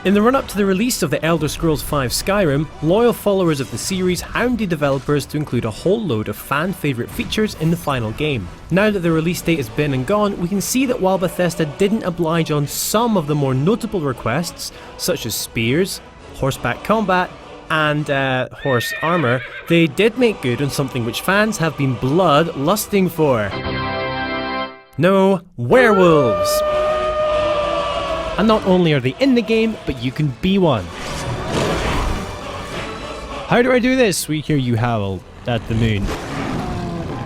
In the run-up to the release of the Elder Scrolls V Skyrim, loyal followers of the series hounded developers to include a whole load of fan-favourite features in the final game. Now that the release date has been and gone, we can see that while Bethesda didn't oblige on some of the more notable requests, such as spears, horseback combat, and horse armour, they did make good on something which fans have been blood-lusting for. No, werewolves! And not only are they in the game, but you can be one. How do I do this? We hear you howl at the moon.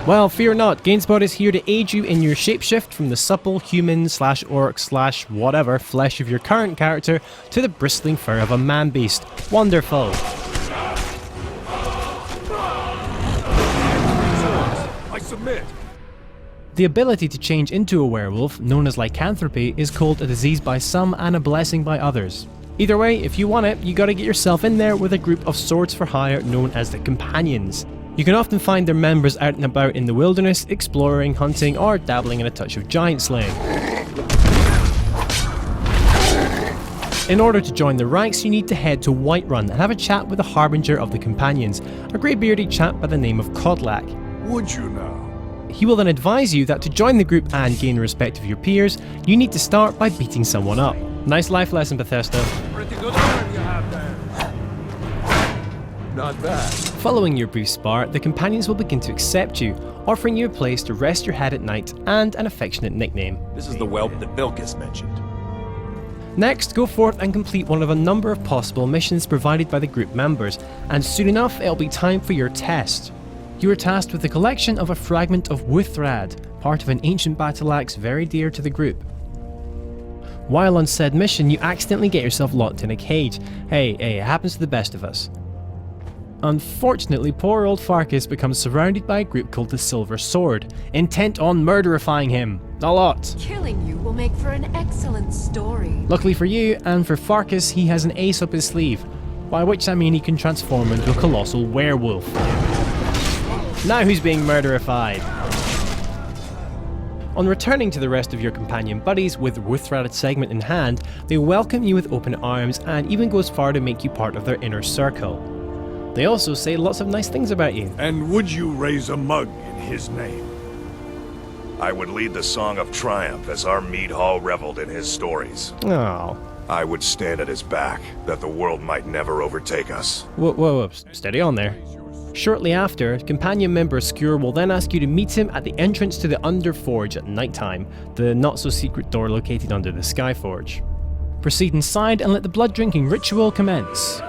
Well, fear not, GameSpot is here to aid you in your shapeshift from the supple human/orc/whatever flesh of your current character to the bristling fur of a man-beast. Wonderful. I submit. The ability to change into a werewolf, known as lycanthropy, is called a disease by some and a blessing by others. Either way, if you want it, you gotta get yourself in there with a group of swords for hire known as the Companions. You can often find their members out and about in the wilderness, exploring, hunting, or dabbling in a touch of giant slaying. In order to join the ranks, you need to head to Whiterun and have a chat with the Harbinger of the Companions, a grey-bearded chap by the name of Kodlak. Would you now? He will then advise you that to join the group and gain the respect of your peers, you need to start by beating someone up. Nice life lesson, Bethesda. Pretty good arm you have there. Not bad. Following your brief spar, the Companions will begin to accept you, offering you a place to rest your head at night and an affectionate nickname. This is the whelp that Bilkis mentioned. Next, go forth and complete one of a number of possible missions provided by the group members, and soon enough it'll be time for your test. You are tasked with the collection of a fragment of Wuthrad, part of an ancient battle axe very dear to the group. While on said mission, you accidentally get yourself locked in a cage. Hey, it happens to the best of us. Unfortunately, poor old Farkas becomes surrounded by a group called the Silver Sword, intent on murderifying him. A lot. Killing you will make for an excellent story. Luckily for you, and for Farkas, he has an ace up his sleeve, by which I mean he can transform into a colossal werewolf. Now who's being murderified? On returning to the rest of your companion buddies with Wuthrad segment in hand, they welcome you with open arms and even go as far to make you part of their inner circle. They also say lots of nice things about you. And would you raise a mug in his name? I would lead the song of triumph as our mead hall reveled in his stories. Oh. I would stand at his back, that the world might never overtake us. Whoa, steady on there. Shortly after, companion member Skewer will then ask you to meet him at the entrance to the Underforge at nighttime, the not-so-secret door located under the Skyforge. Proceed inside and let the blood-drinking ritual commence.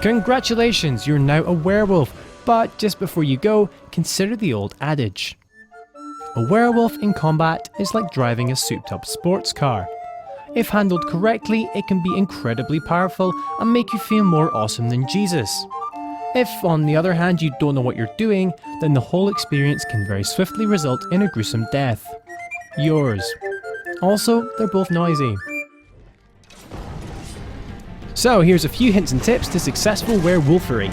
Congratulations, you're now a werewolf, but just before you go, consider the old adage. A werewolf in combat is like driving a souped-up sports car. If handled correctly, it can be incredibly powerful and make you feel more awesome than Jesus. If, on the other hand, you don't know what you're doing, then the whole experience can very swiftly result in a gruesome death. Yours. Also, they're both noisy. So here's a few hints and tips to successful werewolfery.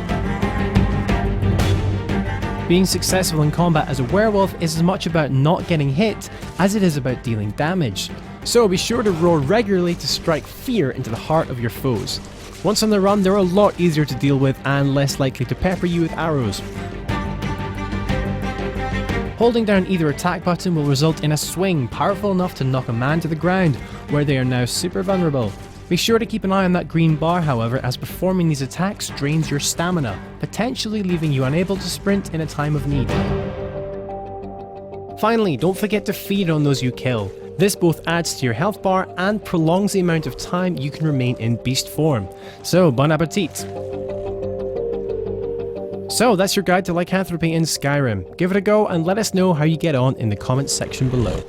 Being successful in combat as a werewolf is as much about not getting hit as it is about dealing damage. So be sure to roar regularly to strike fear into the heart of your foes. Once on the run, they're a lot easier to deal with and less likely to pepper you with arrows. Holding down either attack button will result in a swing powerful enough to knock a man to the ground, where they are now super vulnerable. Be sure to keep an eye on that green bar, however, as performing these attacks drains your stamina, potentially leaving you unable to sprint in a time of need. Finally, don't forget to feed on those you kill. This both adds to your health bar and prolongs the amount of time you can remain in beast form. So, bon appetit! So, that's your guide to lycanthropy in Skyrim. Give it a go and let us know how you get on in the comments section below.